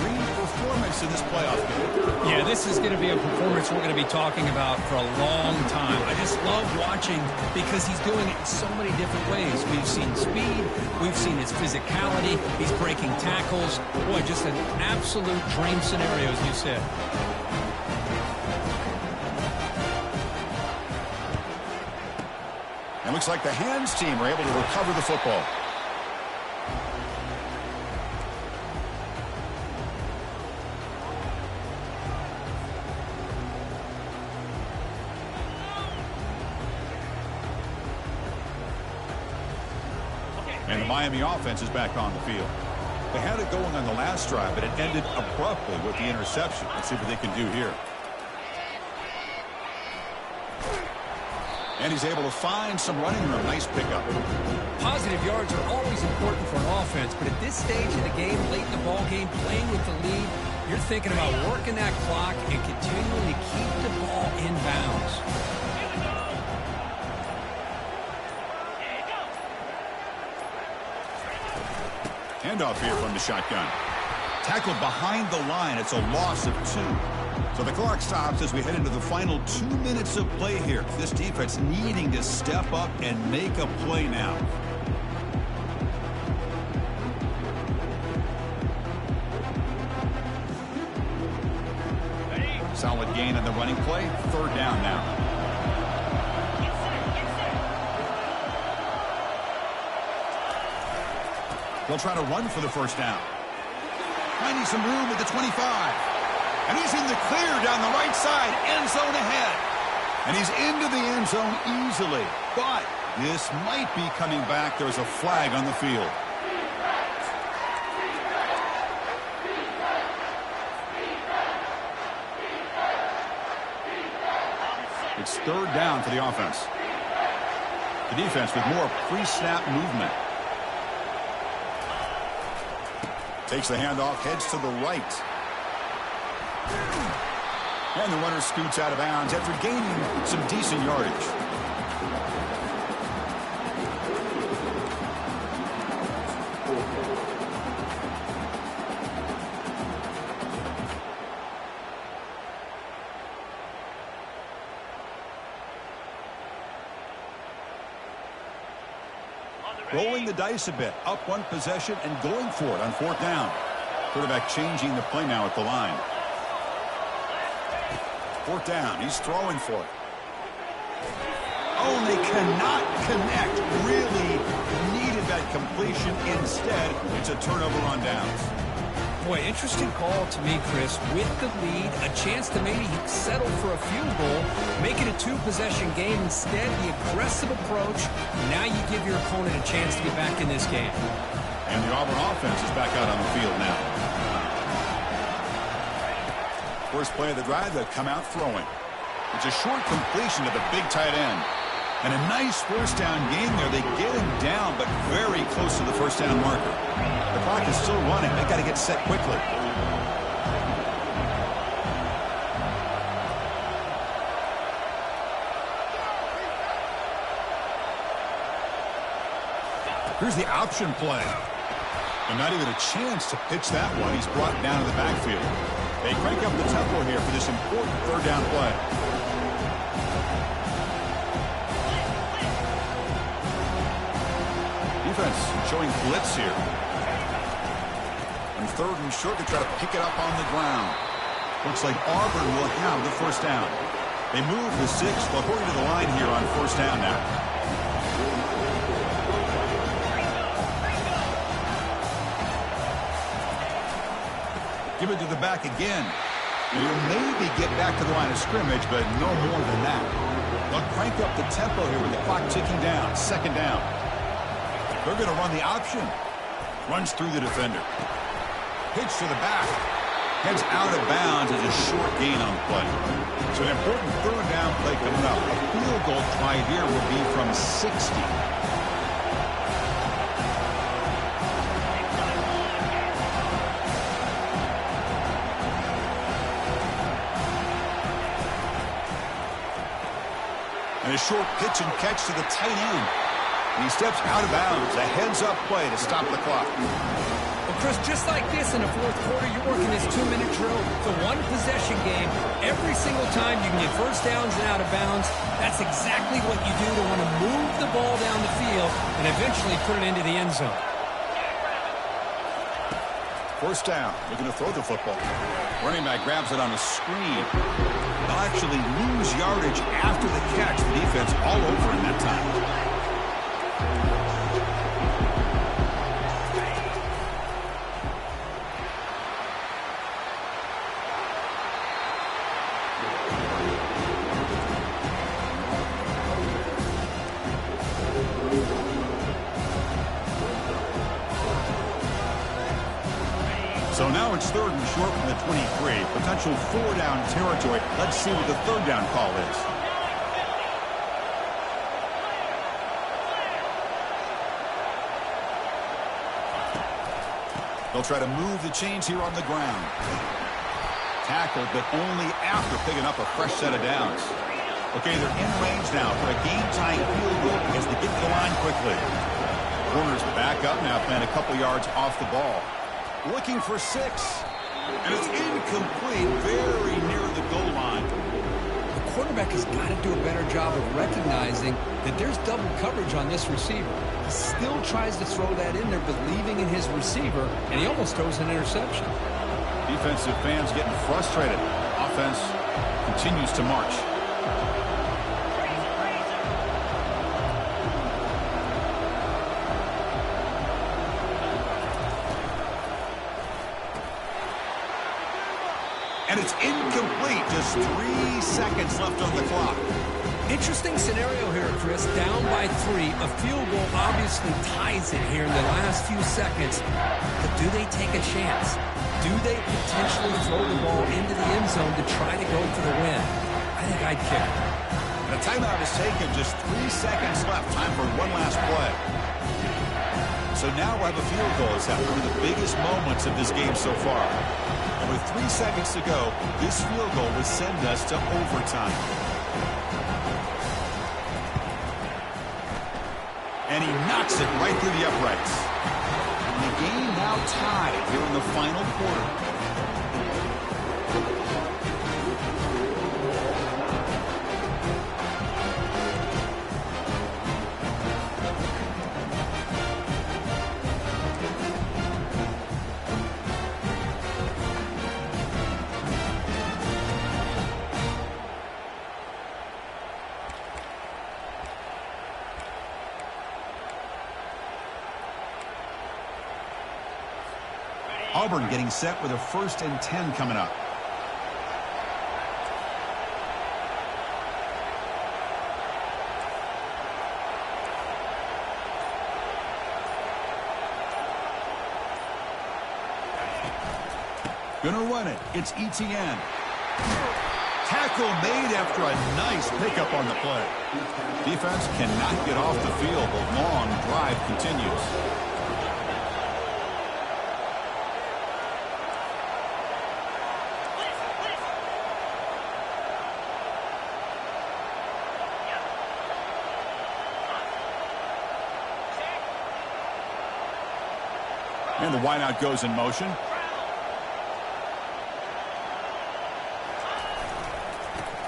Dream performance in this playoff game. Yeah, this is going to be a performance we're going to be talking about for a long time. I just love watching because he's doing it in so many different ways. We've seen speed. We've seen his physicality. He's breaking tackles. Boy, just an absolute dream scenario, as you said. And looks like the hands team are able to recover the football. And the Miami offense is back on the field. They had it going on the last drive, but it ended abruptly with the interception. Let's see what they can do here. And he's able to find some running room. Nice pickup. Positive yards are always important for an offense, but at this stage of the game, late in the ball game, playing with the lead, you're thinking about working that clock and continuing to keep the ball in bounds. Handoff here from the shotgun. Tackled behind the line. It's a loss of 2. So the clock stops as we head into the final 2 minutes of play here. This defense needing to step up and make a play now. Solid gain on the running play. 3rd down now. He'll try to run for the first down. Finding some room at the 25. And he's in the clear down the right side. End zone ahead. And he's into the end zone easily. But this might be coming back. There's a flag on the field. It's third down for the offense. The defense with more pre-snap movement. Takes the handoff, heads to the right. And the runner scoots out of bounds after gaining some decent yardage. Rolling the dice a bit, up one possession and going for it on fourth down. Quarterback changing the play now at the line. Fourth down, he's throwing for it. Oh, and they cannot connect. Really needed that completion. Instead, it's a turnover on downs. Boy, interesting call to me, Chris. With the lead, a chance to maybe settle for a field goal, make it a two-possession game. Instead, the aggressive approach. Now you give your opponent a chance to get back in this game. And the Auburn offense is back out on the field now. First play of the drive, they'll come out throwing. It's a short completion to the big tight end. And a nice first down game there. They get him down, but very close to the first down marker. The clock is still running. They got to get set quickly. Here's the option play. And not even a chance to pitch that one. He's brought down to the backfield. They crank up the tempo here for this important third down play. Defense showing blitz here. On third and short, they try to pick it up on the ground. Looks like Auburn will have the first down. They move the 6, but according to the line here on first down now. Give it to the back again. You'll maybe get back to the line of scrimmage, but no more than that. They'll crank up the tempo here with the clock ticking down. Second down. They're going to run the option. Runs through the defender. Pitch to the back. Heads out of bounds as a short gain on the play. So an important third down play coming up. A field goal try here will be from 60. And a short pitch and catch to the tight end. And he steps out of bounds. A heads-up play to stop the clock. Well, Chris, just like this in the fourth quarter, you're working this 2-minute drill. It's a one-possession game. Every single time you can get first downs and out of bounds, that's exactly what you do to want to move the ball down the field and eventually put it into the end zone. First down. Looking to throw the football. Running back grabs it on a screen. They'll actually lose yardage after the catch. The defense all over him that time. So now it's third and short from the 23. Potential four-down territory. Let's see what the third down call is. They'll try to move the chains here on the ground. Tackled, but only after picking up a fresh set of downs. Okay, they're in range now for a game-tying field goal as they get to the line quickly. Corners back up now, playing a couple yards off the ball. Looking for 6. And it's incomplete, very near the goal line. The quarterback has got to do a better job of recognizing that there's double coverage on this receiver. He still tries to throw that in there, believing in his receiver, and he almost throws an interception. Defensive fans getting frustrated. Offense continues to march. And it's incomplete. Just 3 seconds left on the clock. Interesting scenario here, Chris. Down by 3. A field goal obviously ties it here in the last few seconds. But do they take a chance? Do they potentially throw the ball into the end zone to try to go for the win? I think I'd kick it. And a timeout is taken. Just 3 seconds left. Time for one last play. So now we'll have a field goal. It's one of the biggest moments of this game so far. And with 3 seconds to go, this field goal will send us to overtime. And he knocks it right through the uprights. And the game now tied here in the final quarter. Auburn getting set with a 1st and 10 coming up. Gonna run it. It's Etienne. Tackle made after a nice pickup on the play. Defense cannot get off the field. The long drive continues. And the wideout goes in motion.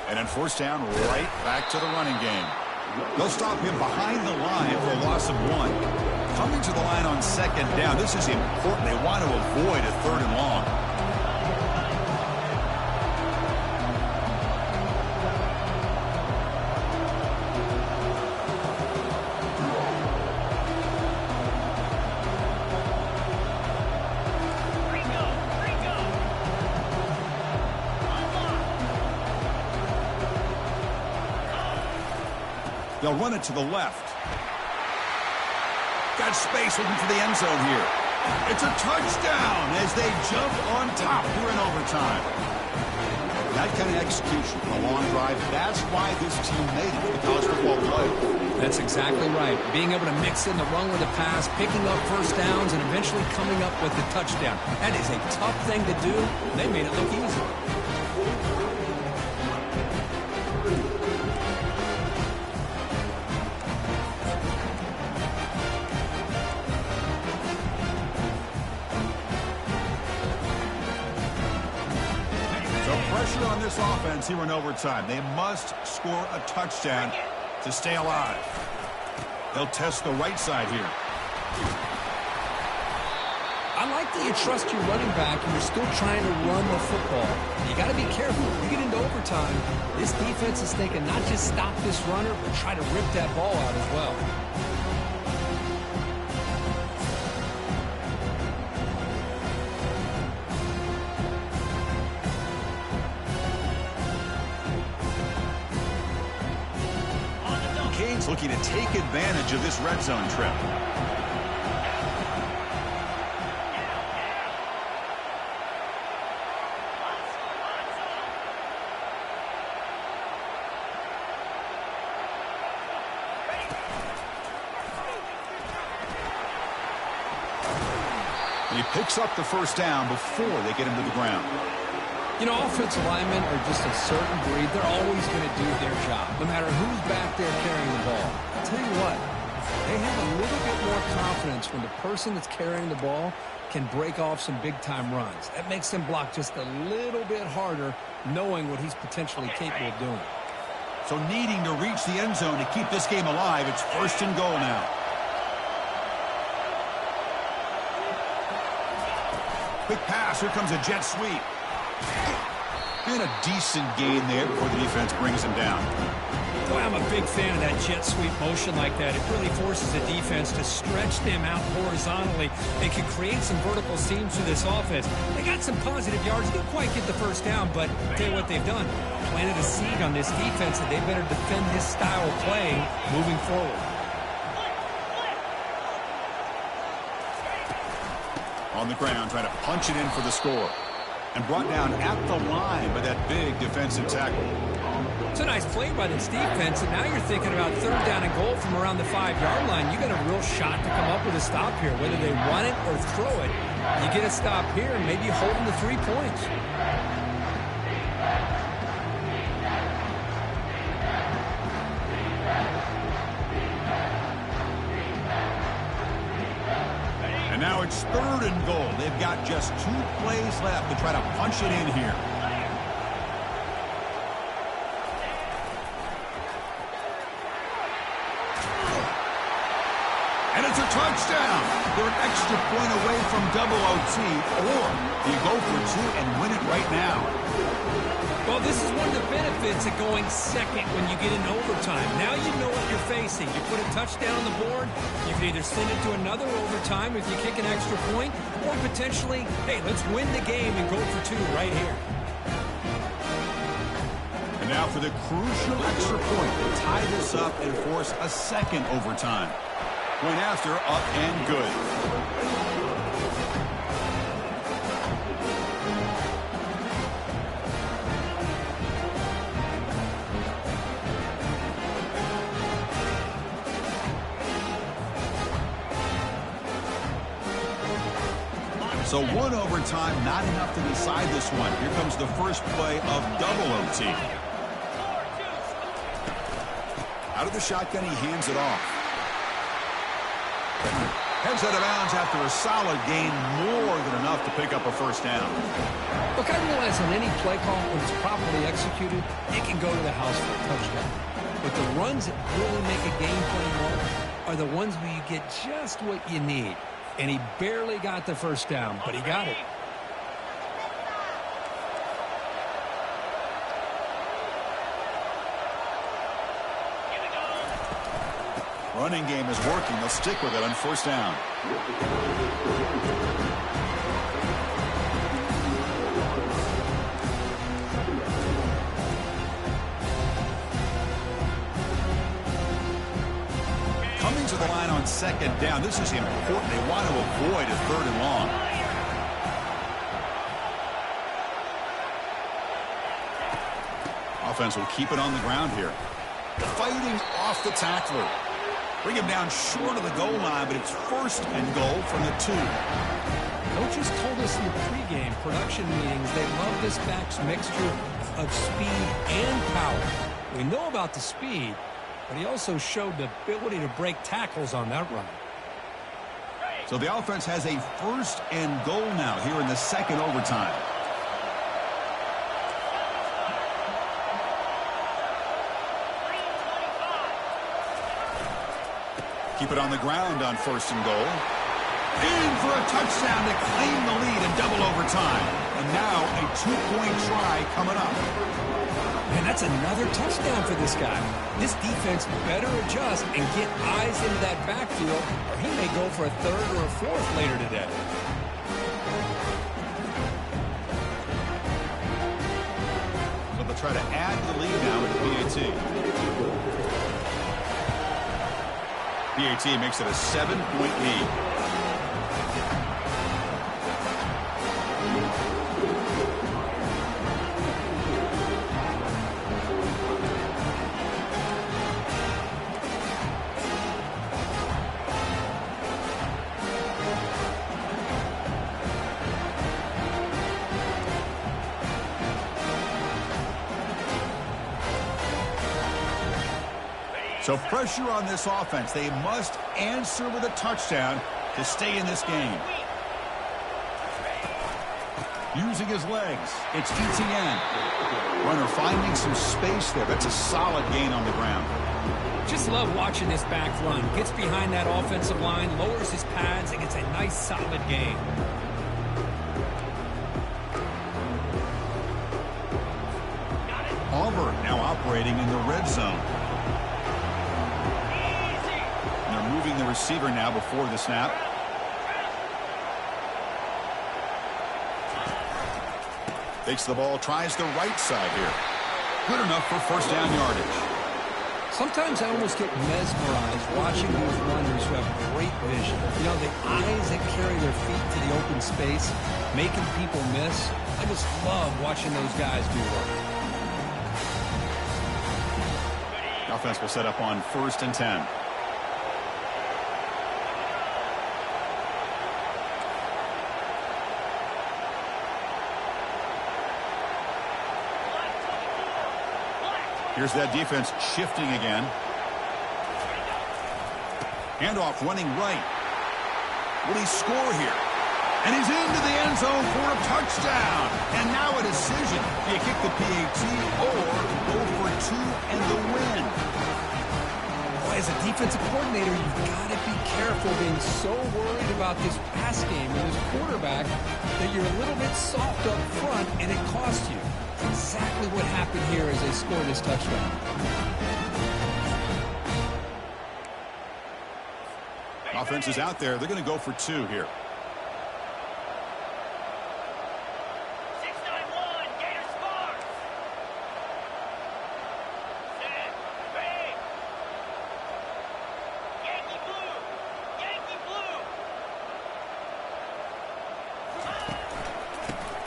And then 4th down, right back to the running game. They'll stop him behind the line for a loss of 1. Coming to the line on 2nd down. This is important. They want to avoid a 3rd and long. They'll run it to the left. Got space looking for the end zone here. It's a touchdown as they jump on top here in overtime. That kind of execution on a long drive, that's why this team made it to the college football playoff. That's exactly right. Being able to mix in the run with the pass, picking up 1st downs, and eventually coming up with the touchdown. That is a tough thing to do. They made it look easy. Pressure on this offense here in overtime. They must score a touchdown to stay alive. They'll test the right side here. I like that you trust your running back and you're still trying to run the football. You got to be careful. You get into overtime, this defense is thinking not just stop this runner, but try to rip that ball out as well. Canes looking to take advantage of this red zone trip. And he picks up the 1st down before they get him to the ground. You know, offensive linemen are just a certain breed. They're always going to do their job, no matter who's back there carrying the ball. I'll tell you what, they have a little bit more confidence when the person that's carrying the ball can break off some big-time runs. That makes them block just a little bit harder, knowing what he's potentially capable of doing. So needing to reach the end zone to keep this game alive, it's 1st and goal now. Quick pass, here comes a jet sweep. And a decent gain there before the defense brings him down. Boy, I'm a big fan of that jet sweep motion like that. It really forces the defense to stretch them out horizontally. They can create some vertical seams through this offense. They got some positive yards. Didn't quite get the first down, but I'll tell you what they've done. Planted a seed on this defense that they better defend this style of playing moving forward. On the ground, trying to punch it in for the score. And brought down at the line by that big defensive tackle. It's a nice play by this defense, and now you're thinking about third down and goal from around the 5-yard line. You got a real shot to come up with a stop here, whether they run it or throw it. You get a stop here and maybe hold them to 3 points. And now it's third and goal. They've got just 2 plays left to try to punch it in here. And it's a touchdown. They're an extra point away from double OT, or you go for 2 and win it right now. Well, this is one of the benefits of going second when you get in overtime. Now you know what you're facing. You put a touchdown on the board, you can either send it to another overtime if you kick an extra point, or potentially, hey, let's win the game and go for 2 right here. And now for the crucial extra point to tie this up and force a second overtime. Point after, up and good. So 1 overtime, not enough to decide this one. Here comes the first play of double OT. Out of the shotgun, he hands it off. Heads out of bounds after a solid gain, more than enough to pick up a first down. Look, I realize on any play call, when it's properly executed, it can go to the house for a touchdown. But the runs that really make a game plan work are the ones where you get just what you need. And he barely got the first down, but he got it. Running game is working. They'll stick with it on first down. Coming to the line on second down. This is important. They want to avoid a third and long. Offense will keep it on the ground here. Fighting off the tackler. Bring him down short of the goal line, but it's first and goal from the 2. Coaches told us in the pregame production meetings they love this back's mixture of speed and power. We know about the speed, but he also showed the ability to break tackles on that run. So the offense has a first and goal now here in the second overtime. Keep it on the ground on first and goal. In for a touchdown to claim the lead in double overtime. And now a 2-point try coming up. Man, that's another touchdown for this guy. This defense better adjust and get eyes into that backfield, or he may go for a third or a fourth later today. So they'll try to add the lead now with the PAT. PAT makes it a 7-point lead. So pressure on this offense. They must answer with a touchdown to stay in this game. Using his legs, it's ETN. Runner finding some space there. That's a solid gain on the ground. Just love watching this back run. Gets behind that offensive line, lowers his pads, and gets a nice solid gain. Auburn now operating in the red zone. receiver now before the snap. Takes the ball, tries the right side here. Good enough for first down yardage. Sometimes I almost get mesmerized watching those runners who have great vision. You know, the eyes that carry their feet to the open space, making people miss. I just love watching those guys do work. Offense will set up on 1st and 10. Here's that defense shifting again. Handoff running right. Will he score here? And he's into the end zone for a touchdown. And now a decision. Do you kick the PAT or go for 2 and the win? Boy, as a defensive coordinator, you've got to be careful being so worried about this pass game and this quarterback that you're a little bit soft up front and it costs you. Exactly what happened here as they scored this touchdown. Offense is out there. They're going to go for 2 here. 6-9-1, Gator Sparks. Set, ready. Yankee blue. Yankee blue.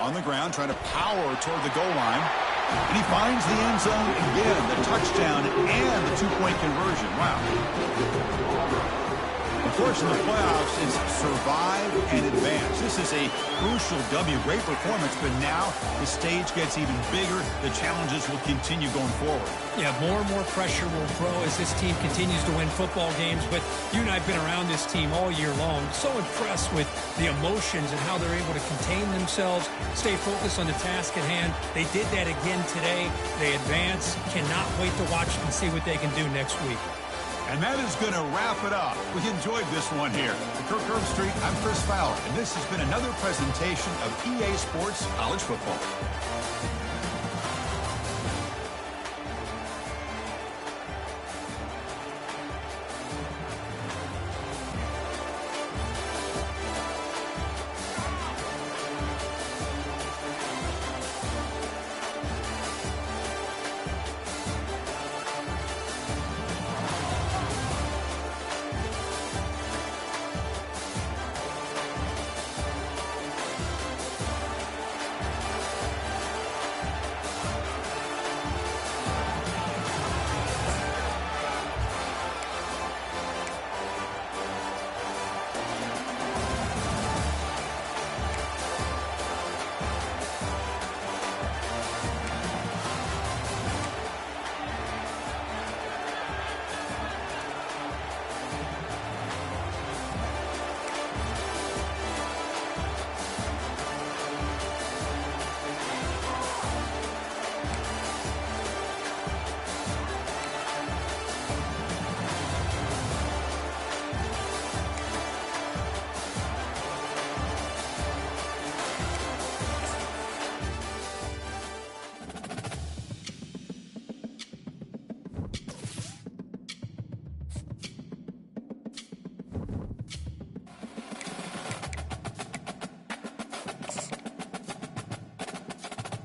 On the ground, trying to power toward the goal line. And he finds the end zone again. The touchdown and the 2-point conversion. Wow. Of course, in the playoffs, it's survive and advance. This is a crucial W. Great performance, but now the stage gets even bigger. The challenges will continue going forward. Yeah, more and more pressure will grow as this team continues to win football games. But you and I have been around this team all year long. So impressed with the emotions and how they're able to contain themselves, stay focused on the task at hand. They did that again today. They advance. Cannot wait to watch and see what they can do next week. And that is going to wrap it up. We enjoyed this one here. For Kirk Herbstreit, I'm Chris Fowler, and this has been another presentation of EA Sports College Football.